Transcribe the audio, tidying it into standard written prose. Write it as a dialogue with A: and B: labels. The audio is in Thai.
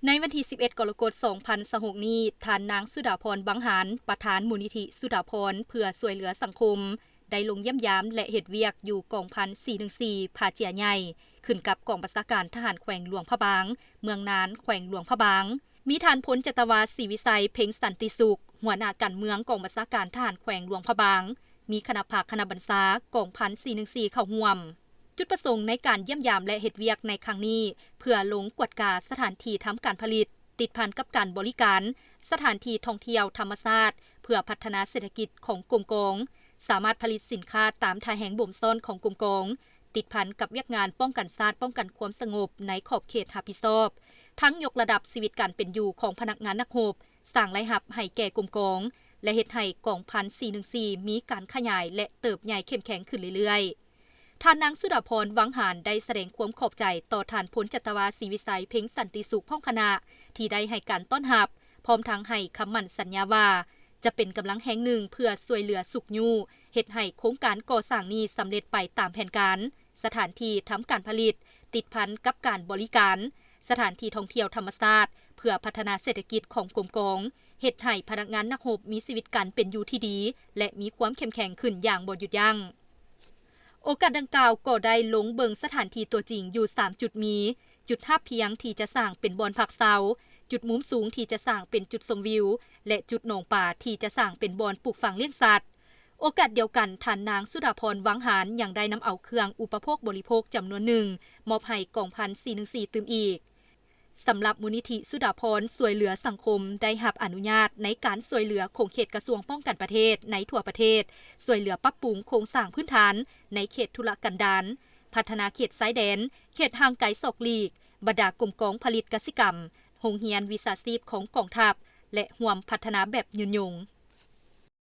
A: ในวันที่ 11 กรกฎาคม 2026 นี้ท่านนางสุดาพร บังหาร ประธานมูลนิธิสุดาพรเพื่อช่วยเหลือสังคม ได้ลงเยี่ยมยามและเฮ็ดเวียกอยู่กองพัน 414 ผาเจียใหญ่ ขึ้นกับกองบัญชาการทหารแขวงหลวงพระบาง เมืองนานแขวงหลวงพระบาง มีท่านพลจตวาศรีวิสัย เพ็งสันติสุข หัวหน้าการเมืองกองบัญชาการทหารแขวงหลวงพระบาง มีคณะภาคคณะบัญชากองพัน 414 เข้าร่วม จุดประสงค์ในการเยี่ยมยามและเฮ็ดเวียกในครั้งนี้เพื่อลงกวดกาสถานที่ทำการผลิตติดพันกับการบริการสถานที่ท่องเที่ยวธรรมชาติเพื่อพัฒนาเศรษฐกิจของกลุ่มกงสามารถผลิตสินค้าตามท่าแห่งบ่มซ่อนของกลุ่มกงติดพันกับเวียกงานป้องกันชาติป้องกันความสงบในขอบเขตรับผิดชอบทั้งยกระดับชีวิตการเป็นอยู่ของพนักงานนักรบสร้างรายรับให้แก่กลุ่มกงและเฮ็ดให้กองพัน 414 มีการขยายและเติบใหญ่เข้มแข็งขึ้นเรื่อยๆท่านนางสุดาพร วังหารได้แสดงความขอบใจต่อท่านพลจตวาศรีวิสัย เพ็งสันติสุขพ้องคณะที่ได้ให้การต้อนรับพร้อมทั้งให้คำมั่นสัญญาว่าจะเป็นกำลังแห่งหนึ่งเพื่อช่วยเหลือสุขยูเฮ็ดให้โครงการก่อสร้างนี้สำเร็จไปตามแผนการสถานที่ทำการผลิตติดพันกับการบริการสถานที่ท่องเที่ยวธรรมชาติเพื่อพัฒนาเศรษฐกิจของกลุ่มกงเฮ็ดให้พนักงานนักรบมีชีวิตการเป็นอยู่ที่ดีและมีความเข้มแข็งขึ้นอย่างบ่หยุดยั้งโอกาสดังกล่าวก็ได้ลงเบิงสถานที่ตัวจริงอยู่3จุดมีจุดหับเพียงที่จะสร้างเป็นบอนพักเซาจุดมุมสูงที่จะสร้างเป็นจุดชมวิวและจุดหนองป่าที่จะสร้างเป็นบอนปลูกฝังเลี้ยงสัตว์โอกาสเดียวกันท่านนางสุดาพร วังหารยังได้นำเอาเครื่องอุปโภคบริโภคจำนวนหนึ่งมอบให้กองพัน 414 ตื่มอีกสำหรับมูลนิธิสุดาพรช่วยเหลือสังคมได้รับอนุญาตในการช่วยเหลือของเขตกระทรวงป้องกันประเทศในทั่วประเทศช่วยเหลือปรับปรุงโครงสร้างพื้นฐานในเขตทุรกันดารพัฒนาเขตชายแดนเขตห่างไกลศอกลีกบรรดากลุ่มกองผลิตกสิกรรมโรงเรียนวิชาชีพของกองทัพและร่วมพัฒนาแบบยืนยง